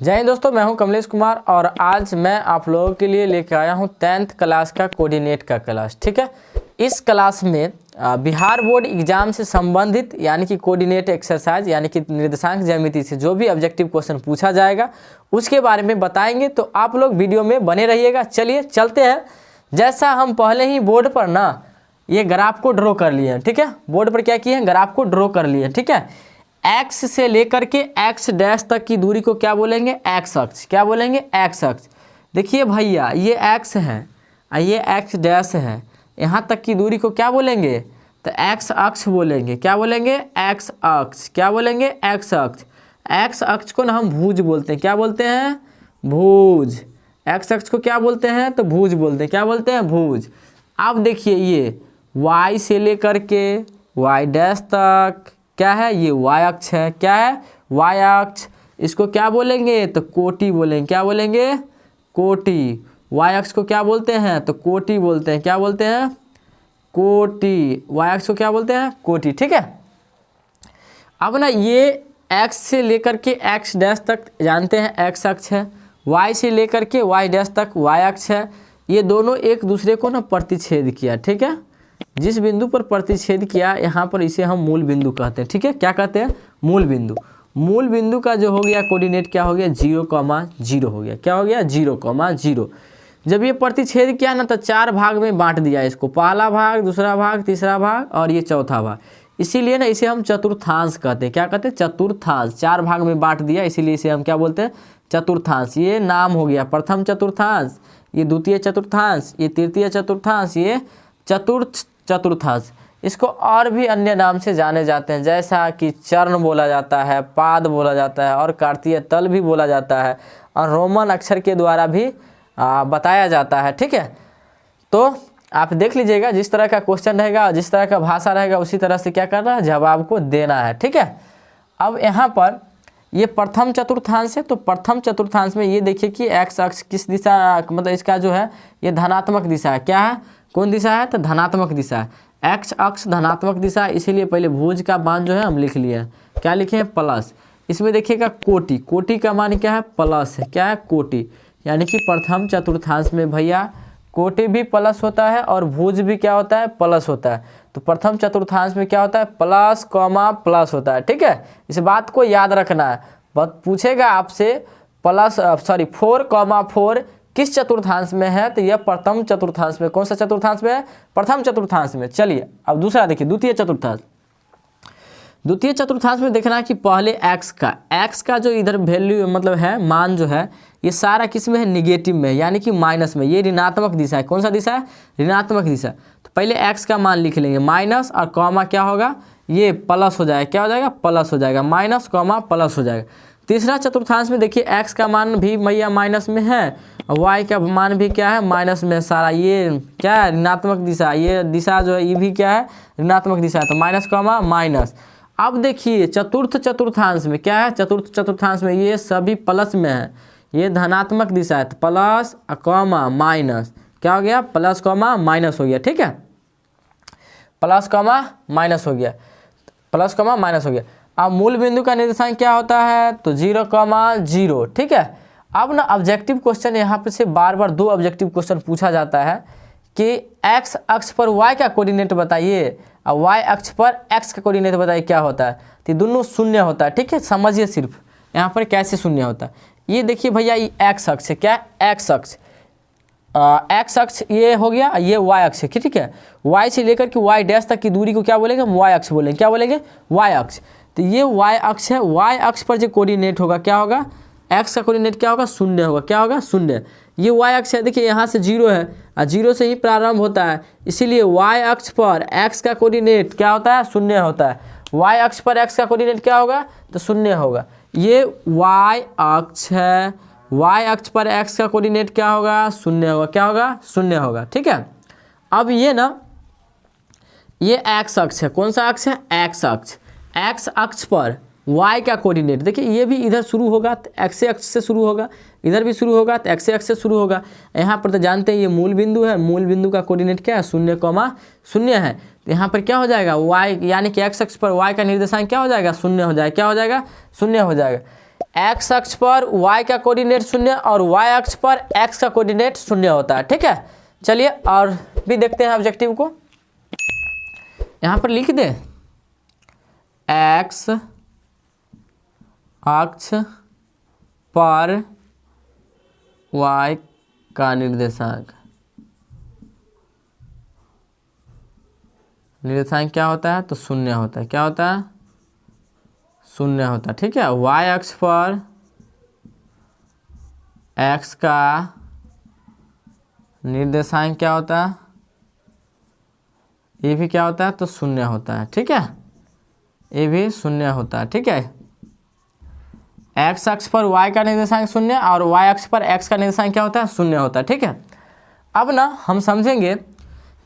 जय हिंद दोस्तों, मैं हूं कमलेश कुमार और आज मैं आप लोगों के लिए लेकर आया हूं 10th क्लास का कोऑर्डिनेट का क्लास। ठीक है, इस क्लास में बिहार बोर्ड एग्जाम से संबंधित यानी कि कोऑर्डिनेट एक्सरसाइज यानी कि निर्देशांक ज्यामिति से जो भी ऑब्जेक्टिव क्वेश्चन पूछा जाएगा उसके बारे में बताएंगे, तो आप लोग वीडियो में बने रहिएगा। चलिए चलते हैं। जैसा हम पहले ही बोर्ड पर ना ये ग्राफ को ड्रॉ कर लिए हैं। ठीक है, बोर्ड पर क्या किए हैं, ग्राफ को ड्रॉ कर लिए हैं। ठीक है, एक्स से लेकर के एक्स डैश तक की दूरी को क्या बोलेंगे, एक्स अक्ष। क्या बोलेंगे, एक्स अक्ष। देखिए भैया, ये एक्स है और ये एक्स डैश है, यहाँ तक की दूरी को क्या बोलेंगे, तो एक्स अक्ष बोलेंगे। क्या बोलेंगे, एक्स अक्ष। क्या बोलेंगे, एक्स अक्ष। एक्स अक्ष को ना हम भुज बोलते हैं। क्या बोलते हैं, भुज। एक्स अक्ष को क्या बोलते हैं, तो भुज बोलते हैं। क्या बोलते हैं, भुज। अब देखिए ये वाई से लेकर के वाई डैश तक क्या है, ये वाई अक्ष है। क्या है, वाई अक्ष। इसको क्या बोलेंगे, तो कोटि बोलेंगे। क्या बोलेंगे, कोटि। वाई अक्ष को क्या बोलते हैं, तो कोटि बोलते हैं। क्या बोलते हैं, कोटि। वाई अक्ष को क्या बोलते हैं, कोटि। ठीक है, अब ना ये एक्स से लेकर के एक्स डैश तक जानते हैं एक्स अक्ष है, वाई से लेकर के वाई डैश तक वाई अक्ष है। ये दोनों एक दूसरे को ना प्रतिच्छेद किया। ठीक है, जिस बिंदु पर प्रतिच्छेद किया यहाँ पर इसे हम मूल बिंदु कहते हैं। ठीक है, क्या कहते हैं, मूल बिंदु। मूल बिंदु का जो हो गया कोऑर्डिनेट क्या हो गया, 0,0 हो गया। क्या हो गया, 0,0। जब ये प्रतिच्छेद किया ना तो 4 भाग में बांट दिया इसको, पहला भाग, दूसरा भाग, तीसरा भाग और ये चौथा भाग। इसीलिए ना इसे हम चतुर्थांश कहते हैं। क्या कहते हैं, चतुर्थांश। 4 भाग में बांट दिया, इसीलिए इसे हम क्या बोलते हैं, चतुर्थांश। ये नाम हो गया प्रथम चतुर्थांश, ये द्वितीय चतुर्थांश, ये तृतीय चतुर्थांश, ये चतुर्थ चतुर्थांश। इसको और भी अन्य नाम से जाने जाते हैं, जैसा कि चरण बोला जाता है, पाद बोला जाता है और कार्तीय तल भी बोला जाता है और रोमन अक्षर के द्वारा भी बताया जाता है। ठीक है, तो आप देख लीजिएगा, जिस तरह का क्वेश्चन रहेगा, जिस तरह का भाषा रहेगा, उसी तरह से क्या करना है, जवाब को देना है। ठीक है, अब यहाँ पर ये प्रथम चतुर्थांश है, तो प्रथम चतुर्थांश में ये देखिए कि एक्स अक्ष किस दिशा, मतलब इसका जो है ये धनात्मक दिशा है। क्या है, कौन दिशा है, तो धनात्मक दिशा है। एक्स अक्ष धनात्मक दिशा, इसीलिए पहले भुज का मान जो है हम लिख लिए हैं। क्या लिखे हैं, प्लस। इसमें देखिएगा कोटि, कोटि का मान क्या है, प्लस है। क्या है, कोटि। यानी कि प्रथम चतुर्थांश में भैया कोटि भी प्लस होता है और भुज भी क्या होता है, प्लस होता है। तो प्रथम चतुर्थांश में क्या होता है, प्लस कॉमा प्लस होता है। ठीक है, इस बात को याद रखना है। बात पूछेगा आपसे प्लस 4,4 किस चतुर्थांश में है, तो यह प्रथम चतुर्थांश में। कौन सा चतुर्थांश में है, प्रथम चतुर्थांश में। चलिए अब दूसरा देखिए, द्वितीय चतुर्थांश। द्वितीय चतुर्थांश में देखना है कि पहले एक्स का जो इधर वैल्यू मतलब है, मान जो है, ये सारा किस में है, निगेटिव में, यानी कि माइनस में। ये ऋणात्मक दिशा है। कौन सा दिशा है, ऋणात्मक दिशा। तो पहले एक्स का मान लिख लेंगे, माइनस और कॉमा क्या होगा, ये प्लस हो जाएगा। क्या हो जाएगा, प्लस हो जाएगा। माइनस कॉमा प्लस हो जाएगा। तीसरा चतुर्थांश में देखिए एक्स का मान भी भैया माइनस में है और वाई का मान भी क्या है, माइनस में। सारा ये क्या है, ऋणात्मक दिशा। ये दिशा जो है ये भी क्या है, ऋणात्मक दिशा है। तो माइनस कॉमा माइनस। अब देखिए चतुर्थ चतुर्थांश में क्या है, चतुर्थ चतुर्थांश में ये सभी प्लस में है, ये धनात्मक दिशा है। तो प्लस कॉमा माइनस क्या हो गया, प्लस कॉमा माइनस हो गया। ठीक है, प्लस कॉमा माइनस हो गया, प्लस कॉमा माइनस हो गया। अब मूल बिंदु का निर्देशांक क्या होता है, तो 0,0। ठीक है, अब ना ऑब्जेक्टिव क्वेश्चन यहाँ पे से बार बार 2 ऑब्जेक्टिव क्वेश्चन पूछा जाता है कि एक्स अक्ष पर वाई का कोऑर्डिनेट बताइए और वाई अक्ष पर एक्स का कोऑर्डिनेट बताइए क्या होता है। तो दोनों शून्य होता है। ठीक है, समझिए सिर्फ यहाँ पर कैसे शून्य होता है। ये देखिए भैया, ये एक्स अक्ष है। क्या, एक्स अक्ष। एक्स अक्ष ये हो गया, ये वाई अक्ष है। ठीक है, वाई से लेकर के वाई डैश तक की दूरी को क्या बोलेंगे, वाई अक्ष बोलेंगे। क्या बोलेंगे, वाई अक्ष। तो ये वाई अक्ष है, वाई अक्ष पर जो कोऑर्डिनेट होगा क्या होगा, एक्स का कोऑर्डिनेट क्या होगा, शून्य होगा। क्या होगा, शून्य। ये वाई अक्ष है, देखिए यहाँ से 0 है और 0 से ही प्रारंभ होता है, इसीलिए वाई अक्ष पर एक्स का कोऑर्डिनेट क्या होता है, शून्य होता है। वाई अक्ष पर एक्स का कोऑर्डिनेट क्या होगा, तो शून्य होगा। ये वाई अक्ष है, वाई अक्ष पर एक्स का कोऑर्डिनेट क्या होगा, शून्य होगा। क्या होगा, शून्य होगा। ठीक है, अब ये ना ये एक्स अक्ष है। कौन सा अक्ष है, एक्स अक्ष। एक्स अक्ष पर y का कोऑर्डिनेट देखिए, ये भी इधर शुरू होगा तो एक्स अक्ष से शुरू होगा, इधर भी शुरू होगा तो एक्स अक्ष से शुरू होगा। यहाँ पर तो जानते हैं ये मूल बिंदु है, मूल बिंदु का कोऑर्डिनेट क्या है, 0,0 है। तो यहाँ पर क्या हो जाएगा, y यानी कि एक्स अक्ष पर y का निर्देशांक क्या हो जाएगा, 0 हो जाएगा। क्या हो जाएगा, 0 हो जाएगा। एक्स अक्ष पर y का कोऑर्डिनेट 0 और y अक्ष पर x का कोऑर्डिनेट 0 होता है। ठीक है, चलिए और भी देखते हैं ऑब्जेक्टिव को। यहाँ पर लिख दें x अक्ष पर y का निर्देशांक क्या होता है, तो 0 होता है। क्या होता है, 0 होता है। ठीक है, y अक्ष पर x का निर्देशांक क्या होता है, ये भी क्या होता है, तो 0 होता है। ठीक है, ये भी 0 होता है। ठीक है, x अक्ष पर y का निर्देशांक 0 और y अक्ष पर x का निर्देशांक क्या होता है, 0 होता है। ठीक है, अब ना हम समझेंगे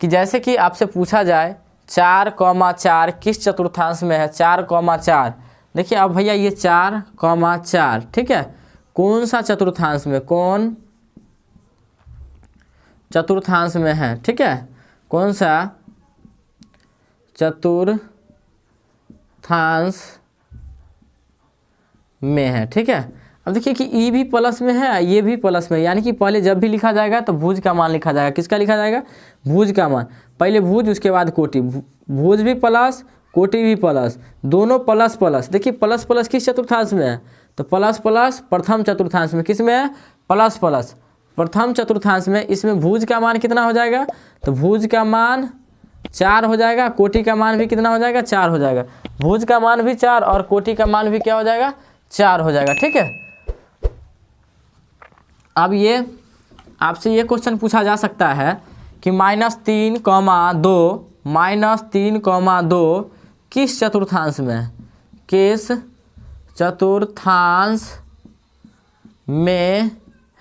कि जैसे कि आपसे पूछा जाए 4,4 किस चतुर्थांश में है। 4,4 देखिए अब भैया ये 4,4 ठीक है, कौन सा चतुर्थांश में, कौन चतुर्थांश में है। ठीक है, कौन सा चतुर्थांश में है। ठीक है, अब देखिए कि ई भी प्लस में है, ये भी प्लस में, यानी कि पहले जब भी लिखा जाएगा तो भुज का मान लिखा जाएगा। किसका लिखा जाएगा, भुज का मान। पहले भुज उसके बाद कोटि, भुज भी प्लस कोटि भी प्लस, दोनों प्लस प्लस। देखिए प्लस प्लस किस चतुर्थांश में है, तो प्लस प्लस प्रथम चतुर्थांश में। किस में है, प्लस प्लस प्रथम चतुर्थांश में। इसमें भुज का मान कितना हो जाएगा, तो भुज का मान 4 हो जाएगा, कोटि का मान भी कितना हो जाएगा, 4 हो जाएगा। भुज का मान भी 4 और कोटि का मान भी क्या हो जाएगा, 4 हो जाएगा। ठीक है, अब ये आपसे ये क्वेश्चन पूछा जा सकता है कि -3,2 किस चतुर्थांश में है, किस चतुर्थांश में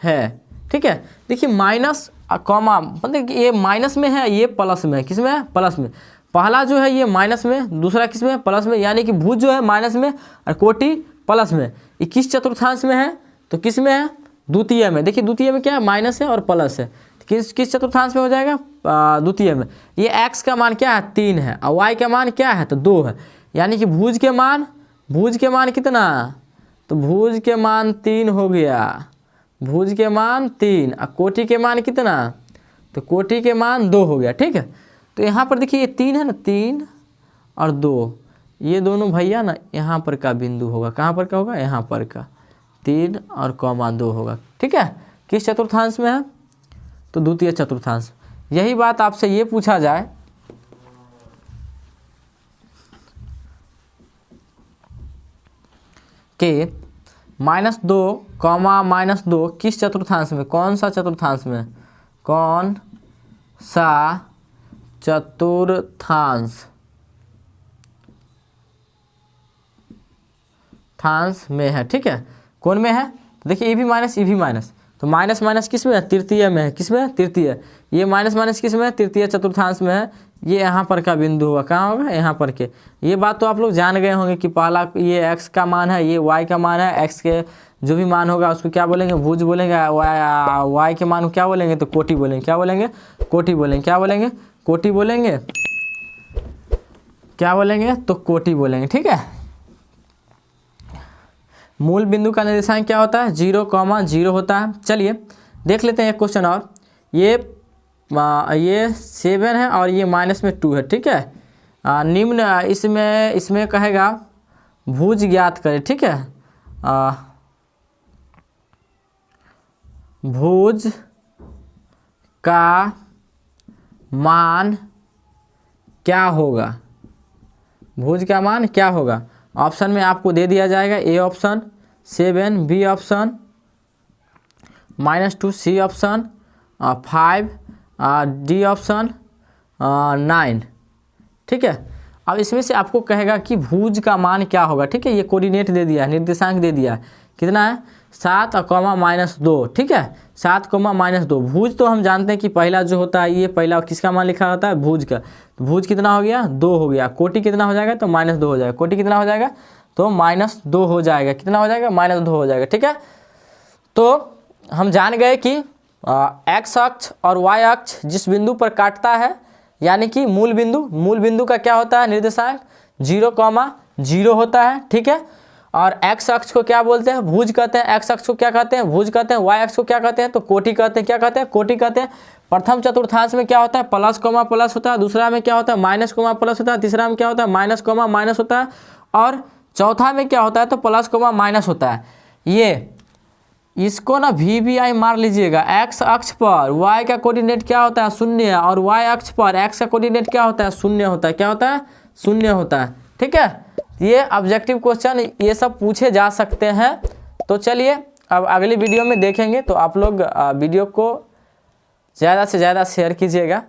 है। ठीक है, देखिए माइनस कॉमा मतलब ये माइनस में है, ये प्लस में है। किस में है, प्लस में। पहला जो है ये माइनस में, दूसरा किस में है, प्लस में, यानी कि भुज जो है माइनस में और कोटि प्लस में। ये किस चतुर्थांश में है, तो किस में है, द्वितीय में। देखिए द्वितीय में क्या है, माइनस है और प्लस है। किस चतुर्थांश में हो जाएगा, द्वितीय में। ये x का मान क्या है, 3 है और y का मान क्या है, तो 2 है। यानी कि भुज के मान कितना, तो भुज के मान 3 हो गया, भुज के मान 3 और कोटि के मान कितना, तो कोटि के मान 2 हो गया। ठीक है, तो यहाँ पर देखिए ये 3 है ना, 3 और 2 ये दोनों भैया ना यहाँ पर का बिंदु होगा। कहाँ पर का होगा, यहाँ पर का 3 और कॉमा 2 होगा। ठीक है, किस चतुर्थांश में है, तो द्वितीय चतुर्थांश। यही बात आपसे ये पूछा जाए कि -2 किस चतुर्थांश में, कौन सा चतुर्थांश में, कौन सा चतुर्थांश में है। ठीक है, कौन में है, तो देखिए ये भी माइनस, तो माइनस माइनस किस में है, तृतीय में है। किस में है, तृतीय। ये माइनस माइनस किस में है, तृतीय चतुर्थांश में है। ये यहाँ पर का बिंदु होगा, कहाँ होगा, यहाँ पर के। ये बात तो आप लोग जान गए होंगे कि पहला ये x का मान है, ये y का मान है। x के जो भी मान होगा उसको क्या बोलेंगे, भुज बोलेंगे। y के मान को क्या बोलेंगे, तो कोटि बोलेंगे। क्या बोलेंगे, कोटि बोलेंगे। क्या बोलेंगे, कोटि बोलेंगे। क्या बोलेंगे, तो कोटि बोलेंगे। ठीक है, मूल बिंदु का निर्देशांक क्या होता है, 0,0 होता है। चलिए देख लेते हैं एक क्वेश्चन और। ये 7 है और ये -2 है। ठीक है, निम्न इसमें कहेगा भुज ज्ञात करें। ठीक है, भुज का मान क्या होगा, भुज का मान क्या होगा। ऑप्शन में आपको दे दिया जाएगा, A option 7, B option -2, C option 5, D option 9। ठीक है, अब इसमें से आपको कहेगा कि भुज का मान क्या होगा। ठीक है, ये कोऑर्डिनेट दे दिया है, निर्देशांक दे दिया है, कितना है, 7 और -2। ठीक है, 7, -2। भुज तो हम जानते हैं कि पहला जो होता है, ये पहला किसका मान लिखा होता है, भुज का। तो भुज कितना हो गया, 2 हो गया। कोटि कितना हो जाएगा, तो -2 हो जाएगा। कोटि कितना हो जाएगा, तो -2 हो जाएगा। कितना हो जाएगा, -2 हो जाएगा। ठीक है, तो हम जान गए कि x अक्ष और y अक्ष जिस बिंदु पर काटता है, यानी कि मूल बिंदु का क्या होता है, निर्देशांक 0,0 होता है। ठीक है, और एक्स अक्ष को क्या बोलते हैं, भुज कहते हैं। एक्स अक्ष को क्या कहते हैं, भुज कहते हैं। वाई अक्ष को क्या कहते हैं, तो कोटि कहते हैं। क्या कहते हैं, कोटि कहते हैं। प्रथम चतुर्थांश में क्या होता है, प्लस कोमा प्लस होता है। दूसरा में क्या होता है, माइनस कोमा प्लस होता है। तीसरा में क्या होता है, माइनस कोमा माइनस होता है। और चौथा में क्या होता है, तो प्लस कोमा माइनस होता है। ये इसको ना VBI मार लीजिएगा। एक्स अक्ष पर वाई का कोऑर्डिनेट क्या होता है, शून्य, और वाई अक्ष पर एक्स का कोऑर्डिनेट क्या होता है, शून्य होता है। क्या होता है, शून्य होता है। ठीक है, ये ऑब्जेक्टिव क्वेश्चन ये सब पूछे जा सकते हैं। तो चलिए अब अगली वीडियो में देखेंगे। तो आप लोग वीडियो को ज़्यादा से ज़्यादा शेयर कीजिएगा।